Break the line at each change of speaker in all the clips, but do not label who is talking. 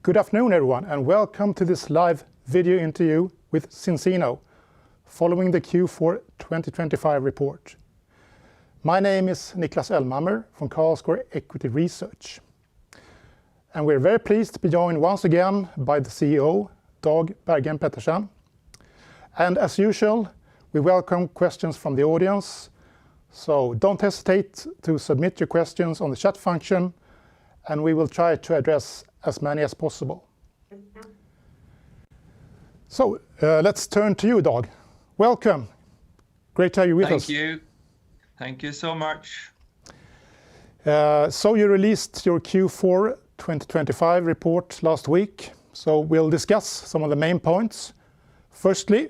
Good afternoon, everyone, and welcome to this live video interview with Zinzino, following the Q4 2025 report. My name is Niklas Elmhammer from Carlsquare Equity Research. And we're very pleased to be joined once again by the CEO, Dag Bergheim Pettersen. And as usual, we welcome questions from the audience. So don't hesitate to submit your questions on the chat function, and we will try to address as many as possible. So let's turn to you, Dag. Welcome. Great to have you with us.
Thank you. Thank you so much.
So you released your Q4 2025 report last week. So we'll discuss some of the main points. Firstly,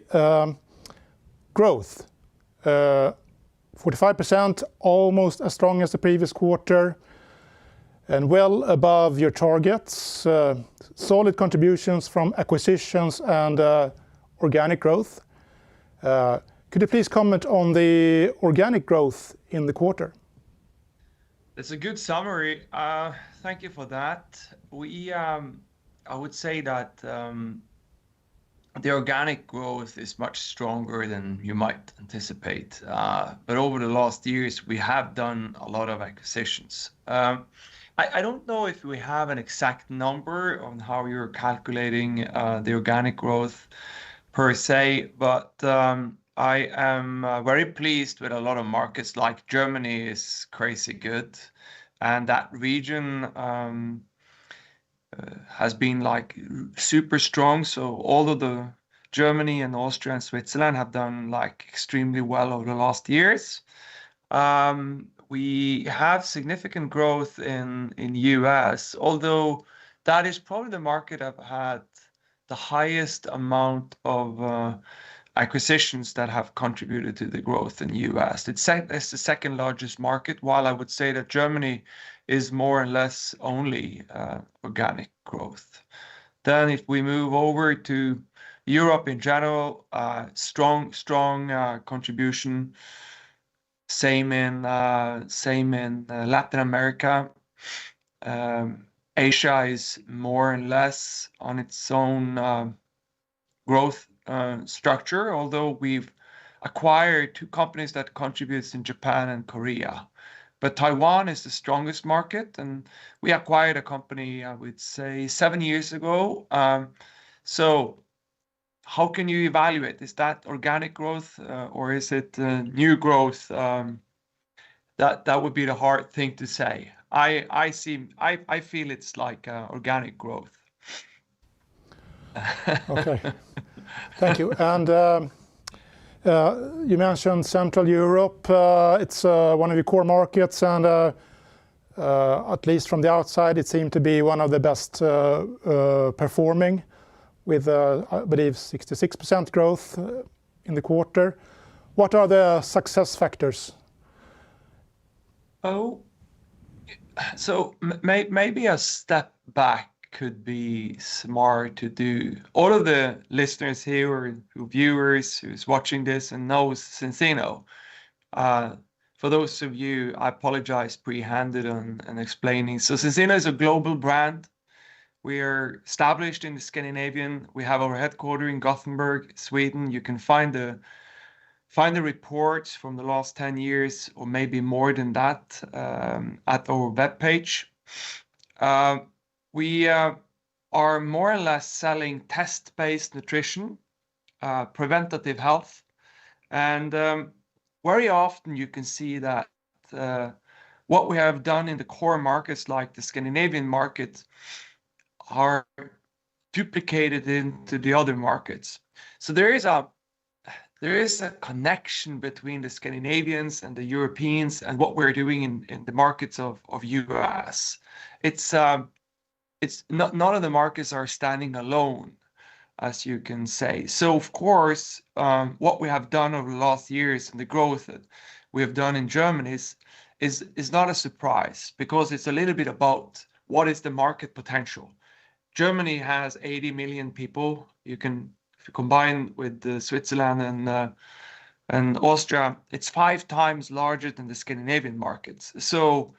growth. 45%, almost as strong as the previous quarter, and well above your targets. Solid contributions from acquisitions and organic growth. Could you please comment on the organic growth in the quarter?
It's a good summary. Thank you for that. I would say that the organic growth is much stronger than you might anticipate. But over the last years, we have done a lot of acquisitions. I don't know if we have an exact number on how you're calculating the organic growth per se, but I am very pleased with a lot of markets. Like Germany is crazy good, and that region has been like super strong. So all of the Germany and Austria and Switzerland have done like extremely well over the last years. We have significant growth in US, although that is probably the market I've had the highest amount of acquisitions that have contributed to the growth in US. It's the second largest market, while I would say that Germany is more or less only organic growth. Then if we move over to Europe in general, strong contribution. Same in Latin America. Asia is more or less on its own growth structure, although we've acquired two companies that contributes in Japan and Korea. But Taiwan is the strongest market, and we acquired a company, I would say, 7 years ago. So how can you evaluate? Is that organic growth or is it new growth? That would be the hard thing to say. I feel it's like organic growth.
Okay, thank you. And you mentioned Central Europe. It's one of your core markets, and at least from the outside, it seemed to be one of the best performing, with I believe 66% growth in the quarter. What are the success factors?
So maybe a step back could be smart to do. All of the listeners here or viewers who's watching this and knows Zinzino. For those of you, I apologize pre-handed on explaining. So Zinzino is a global brand. We are established in the Scandinavian. We have our headquarters in Gothenburg, Sweden. You can find the reports from the last 10 years, or maybe more than that, at our webpage. We are more or less selling test-based nutrition, preventative health, and very often you can see that what we have done in the core markets, like the Scandinavian market, are duplicated into the other markets. So there is a connection between the Scandinavians and the Europeans and what we're doing in the markets of US. It's not, none of the markets are standing alone, as you can say. So of course, what we have done over the last years and the growth that we have done in Germany is not a surprise, because it's a little bit about what is the market potential. Germany has 80 million people. You can, if you combine with Switzerland and Austria, it's 5 times larger than the Scandinavian markets. So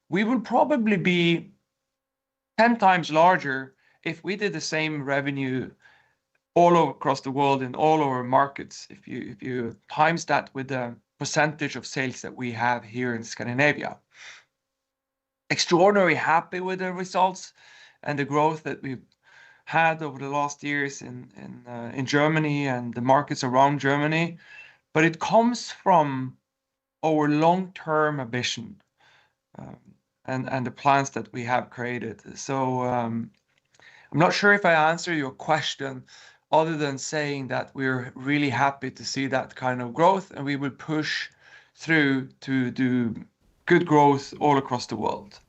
we will probably be 10 times larger if we did the same revenue all over across the world in all our markets. If you times that with the percentage of sales that we have here in Scandinavia. Extraordinarily happy with the results and the growth that we've had over the last years in Germany and the markets around Germany, but it comes from our long-term ambition and the plans that we have created. So I'm not sure if I answer your question other than saying that we're really happy to see that kind of growth, and we will push through to do good growth all across the world.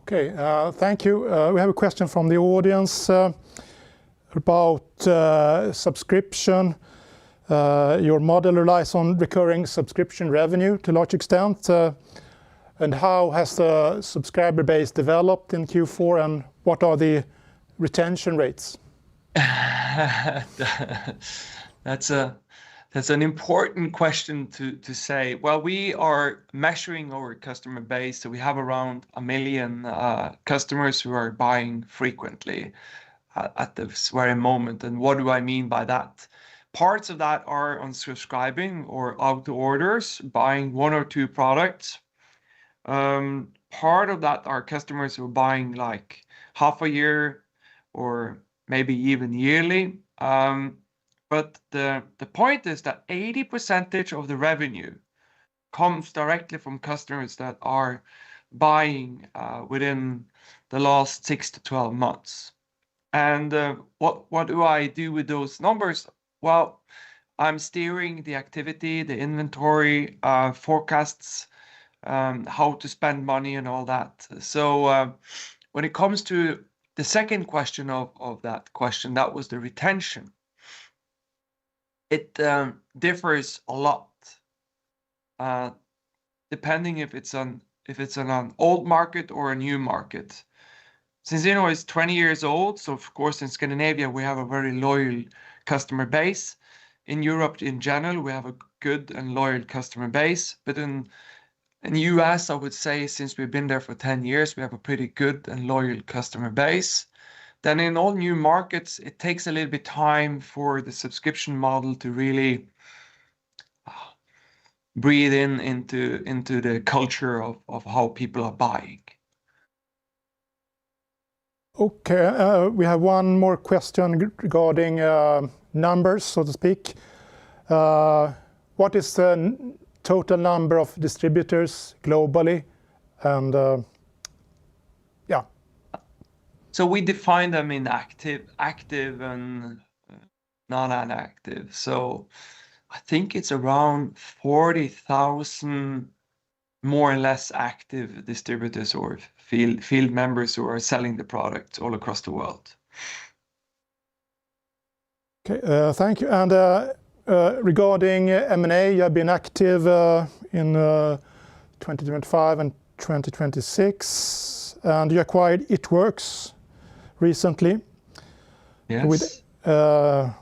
Okay, thank you. We have a question from the audience about subscription. Your model relies on recurring subscription revenue to a large extent. And how has the subscriber base developed in Q4, and what are the retention rates?
That's an important question to say. Well, we are measuring our customer base, so we have around 1 million customers who are buying frequently at this very moment. And what do I mean by that? Parts of that are on subscribing or auto orders, buying 1 or 2 products. Part of that are customers who are buying like half a year or maybe even yearly. But the point is that 80% of the revenue comes directly from customers that are buying within the last 6 to 12 months. And what do I do with those numbers? Well, I'm steering the activity, the inventory, forecasts, how to spend money and all that. So when it comes to the second question of that question, that was the retention. It differs a lot, depending if it's on an old market or a new market. Zinzino is 20 years old, so of course in Scandinavia we have a very loyal customer base. In Europe in general, we have a good and loyal customer base, but in the US, I would say, since we've been there for 10 years, we have a pretty good and loyal customer base. Then in all new markets, it takes a little bit time for the subscription model to really breathe into the culture of how people are buying.
Okay, we have one more question regarding numbers, so to speak. What is the total number of distributors globally? And yeah.
So we define them in active and non-active. So I think it's around 40,000 more or less active distributors or field members who are selling the product all across the world.
Okay, thank you. And regarding M&A, you have been active in 2025 and 2026, and you acquired It Works recently.
Yes.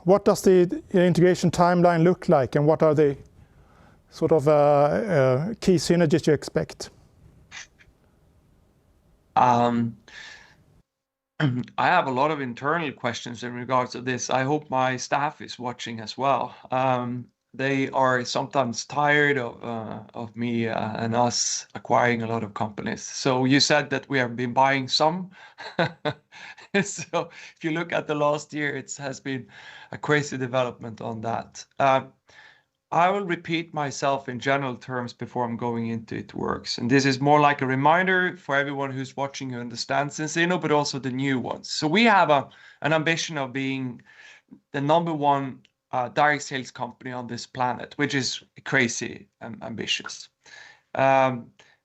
What does the integration timeline look like, and what are the sort of key synergies you expect?
I have a lot of internal questions in regards to this. I hope my staff is watching as well. They are sometimes tired of me and us acquiring a lot of companies. So you said that we have been buying some. So if you look at the last year, it has been a crazy development on that. I will repeat myself in general terms before I'm going into It Works. And this is more like a reminder for everyone who's watching who understands Zinzino, but also the new ones. So we have an ambition of being the #1 direct sales company on this planet, which is crazy and ambitious.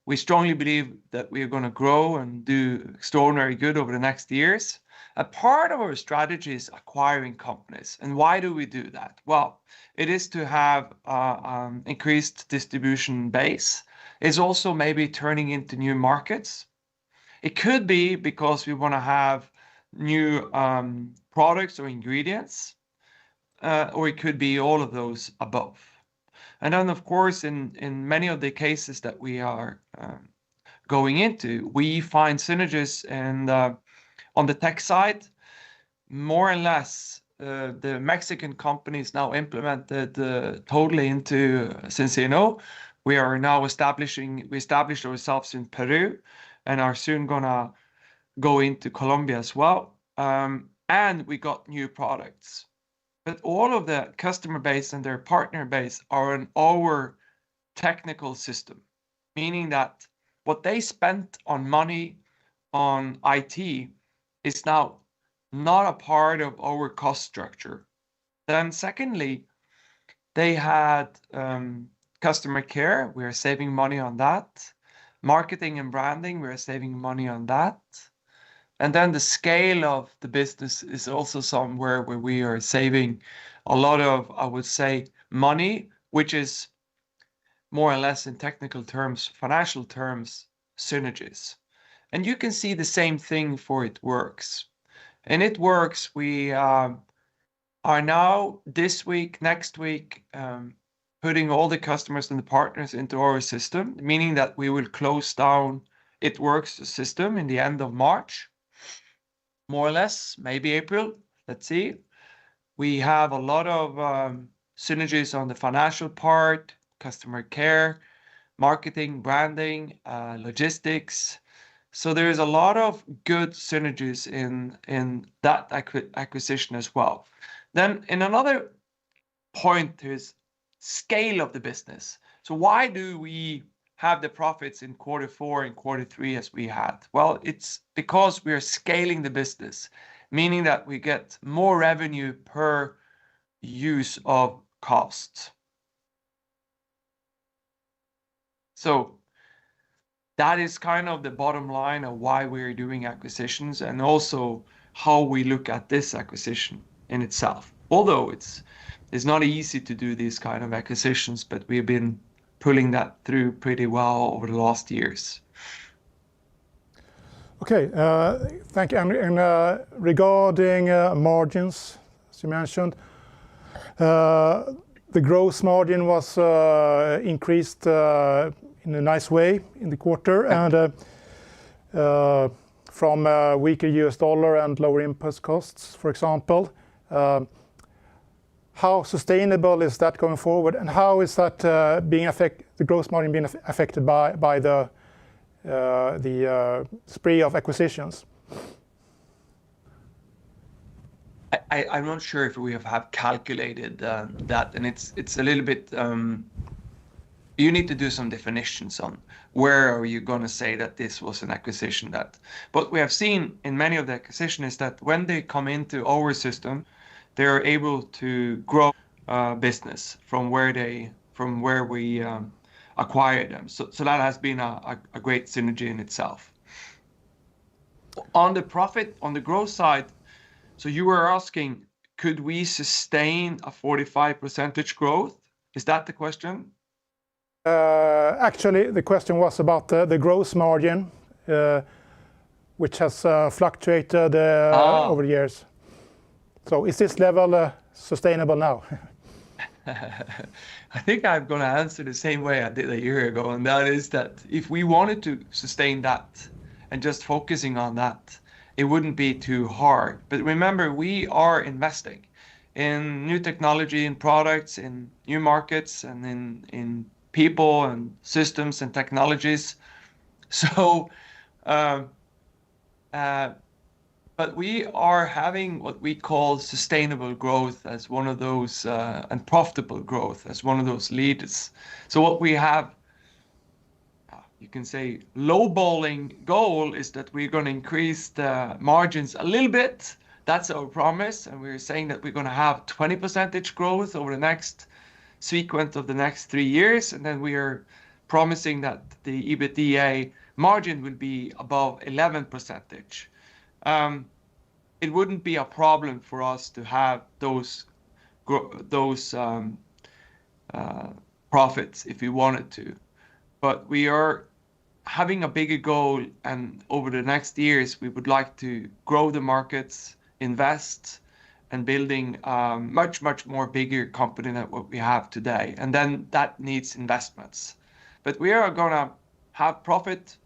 We strongly believe that we are going to grow and do extraordinarily good over the next years. A part of our strategy is acquiring companies. And why do we do that? Well, it is to have increased distribution base. It's also maybe turning into new markets. It could be because we want to have new products or ingredients, or it could be all of those above. And then, of course, in many of the cases that we are going into. We find synergies and on the tech side, more or less, the Mexican companies now implemented totally into Zinzino. We established ourselves in Peru and are soon gonna go into Colombia as well. And we got new products. But all of the customer base and their partner base are on our technical system, meaning that what they spent on money on IT is now not a part of our cost structure. Then secondly, they had customer care. We are saving money on that. Marketing and branding, we are saving money on that. And then the scale of the business is also somewhere where we are saving a lot of, I would say, money, which is more or less in technical terms, financial terms, synergies. And you can see the same thing for It Works. And It Works, we are now this week, next week, putting all the customers and the partners into our system, meaning that we will close down It Works system in the end of March. More or less, maybe April, let's see. We have a lot of synergies on the financial part, customer care, marketing, branding, logistics. So there's a lot of good synergies in that acquisition as well. Then in another point is scale of the business. So why do we have the profits in Q4 and Q3 as we had? Well, it's because we are scaling the business, meaning that we get more revenue per use of cost. So that is kind of the bottom line of why we're doing acquisitions and also how we look at this acquisition in itself. Although it's not easy to do these kind of acquisitions, but we've been pulling that through pretty well over the last years.
Okay, thank you. And regarding margins, as you mentioned, the gross margin was increased in a nice way in the quarter, and from weaker US dollar and lower input costs, for example. How sustainable is that going forward, and how is that the gross margin being affected by the spree of acquisitions?
I'm not sure if we have calculated that, and it's a little bit. You need to do some definitions on where are you going to say that this was an acquisition that. But we have seen in many of the acquisitions is that when they come into our system, they are able to grow business from where we acquired them. So that has been a great synergy in itself. On the profit, on the growth side, so you were asking, could we sustain a 45% growth? Is that the question?
Actually, the question was about the gross margin, which has fluctuated over the years. So is this level sustainable now?
I think I'm going to answer the same way I did a year ago, and that is that if we wanted to sustain that and just focusing on that, it wouldn't be too hard. But remember, we are investing in new technology and products, in new markets, and in people and systems and technologies. So, but we are having what we call sustainable growth as one of those, and profitable growth as one of those leaders. So what we have, you can say, lowballing goal is that we're going to increase the margins a little bit. That's our promise. And we're saying that we're going to have 20% growth over the next sequence of the next 3 years. And then we are promising that the EBITDA margin will be above 11%. It wouldn't be a problem for us to have those profits if we wanted to. But we are having a bigger goal, and over the next years, we would like to grow the markets, invest, and building a much more bigger company than what we have today. And then that needs investments. But we are going to have profit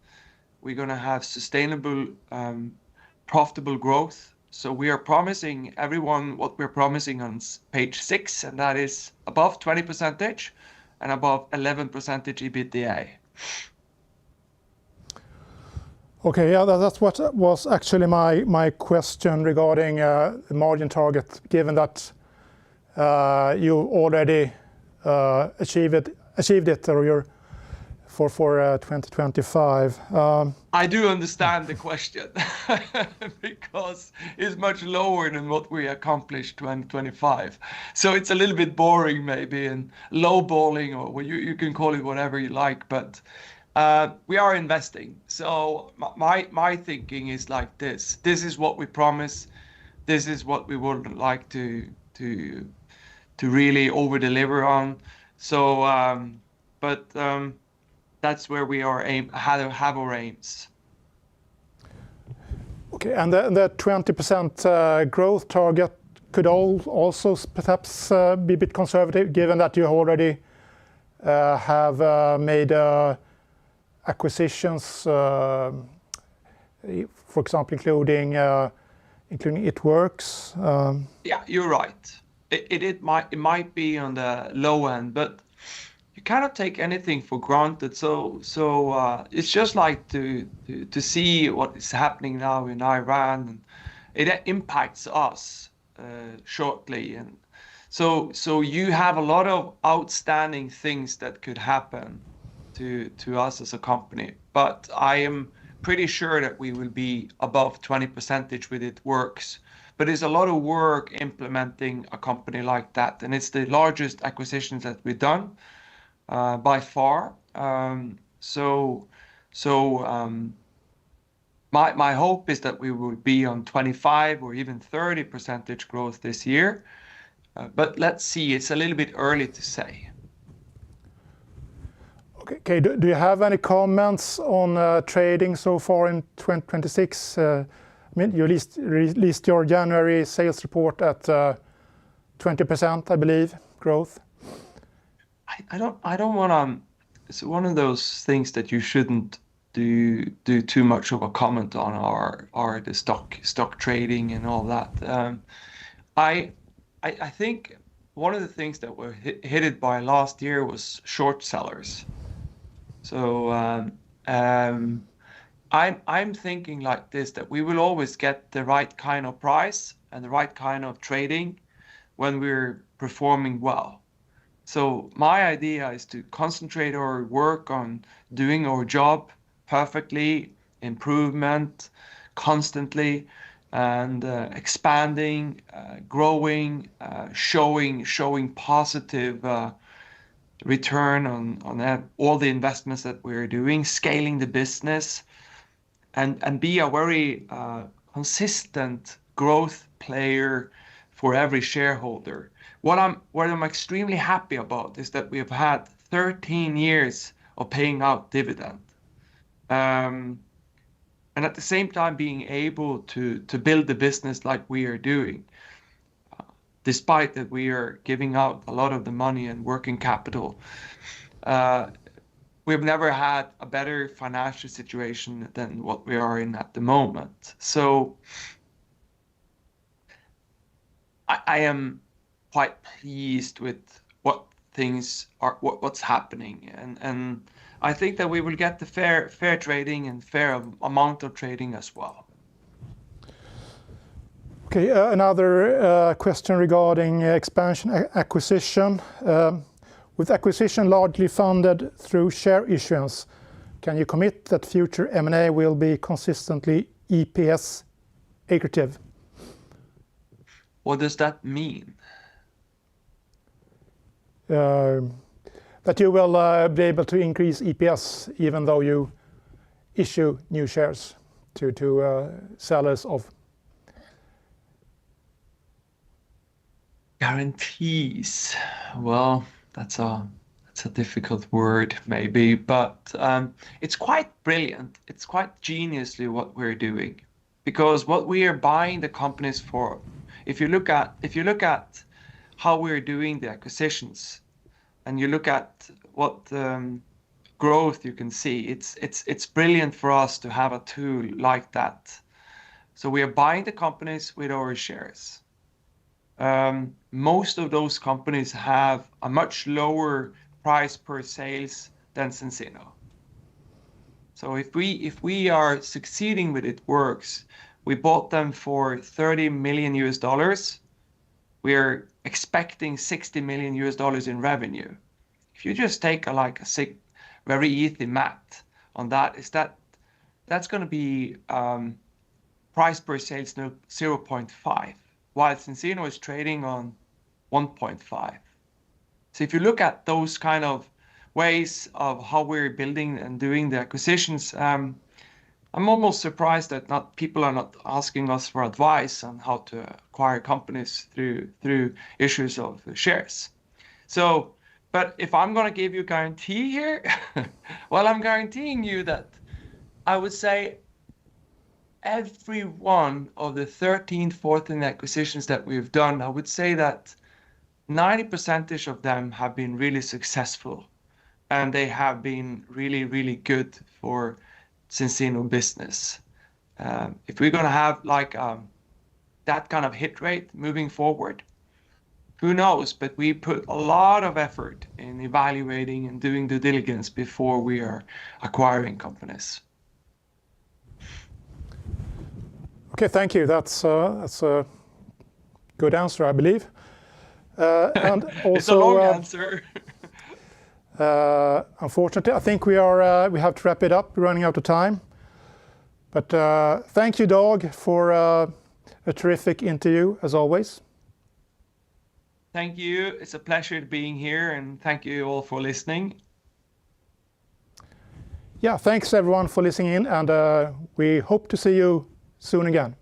we're going to have sustainable, profitable growth. So we are promising everyone what we're promising on page 6, and that is above 20% and above 11% EBITDA.
Okay, yeah, that's what was actually my question regarding the margin target, given that you already achieved it, or you're for 2025.
I do understand the question because it's much lower than what we accomplished 2025. So it's a little bit boring maybe, and lowballing, or you can call it whatever you like, but we are investing. So my thinking is like this. This is what we promise. This is what we would like to really over deliver on. So that's where we are have our aims.
Okay, and the 20% growth target could also perhaps be a bit conservative, given that you already have made acquisitions, for example, including It Works.
Yeah, you're right. It might be on the low end, but you cannot take anything for granted. So it's just like to see what is happening now in Iran, and it impacts us shortly, and so you have a lot of outstanding things that could happen to us as a company. But I am pretty sure that we will be above 20% with It Works. But it's a lot of work implementing a company like that, and it's the largest acquisitions that we've done by far. My hope is that we will be on 25 or even 30% growth this year. But let's see, it's a little bit early to say.
Okay, do you have any comments on trading so far in 2026? I mean, you released your January sales report at 20%, I believe, growth.
I don't want to. It's one of those things that you shouldn't do too much of a comment on, the stock trading and all that. I think one of the things that were hit by last year was short sellers. So I'm thinking like this, that we will always get the right kind of price and the right kind of trading when we're performing well. So my idea is to concentrate our work on doing our job perfectly, improvement constantly, and expanding, growing, showing positive return on all the investments that we're doing, scaling the business, and be a very consistent growth player for every shareholder. What I'm extremely happy about is that we have had 13 years of paying out dividend, and at the same time being able to build the business like we are doing, despite that we are giving out a lot of the money and working capital. We've never had a better financial situation than what we are in at the moment. So I am quite pleased with what's happening, and I think that we will get the fair trading and fair amount of trading as well.
Okay, another question regarding expansion acquisition. With acquisition largely funded through share issuance, can you commit that future M&A will be consistently EPS accretive?
What does that mean?
That you will be able to increase EPS even though you issue new shares to sellers of.
Guarantees. Well, that's a difficult word maybe, but it's quite brilliant. It's quite geniusly what we're doing, because what we are buying the companies for, if you look at how we're doing the acquisitions, and you look at what growth you can see. It's brilliant for us to have a tool like that. So we are buying the companies with our shares. Most of those companies have a much lower price per sales than Zinzino. So if we are succeeding with it works, we bought them for $30 million US. We're expecting $60 million US in revenue. If you just take a very easy math on that, that's going to be price per sales 0.5, while Zinzino is trading on 1.5. So if you look at those kind of ways of how we're building and doing the acquisitions, I'm almost surprised that people are not asking us for advice on how to acquire companies through issues of shares. So, but if I'm going to give you a guarantee here, well, I'm guaranteeing you that I would say every one of the 13, 14 acquisitions that we've done, I would say that 90% of them have been really successful, and they have been really, really good for Zinzino business. If we're going to have that kind of hit rate moving forward, who knows? But we put a lot of effort in evaluating and doing due diligence before we are acquiring companies.
Okay, thank you. That's a good answer, I believe. And also,
it's a long answer.
Unfortunately, I think we have to wrap it up. We're running out of time. But thank you, Dag, for a terrific interview, as always.
Thank you. It's a pleasure being here, and thank you all for listening.
Yeah, thanks everyone for listening in, and we hope to see you soon again.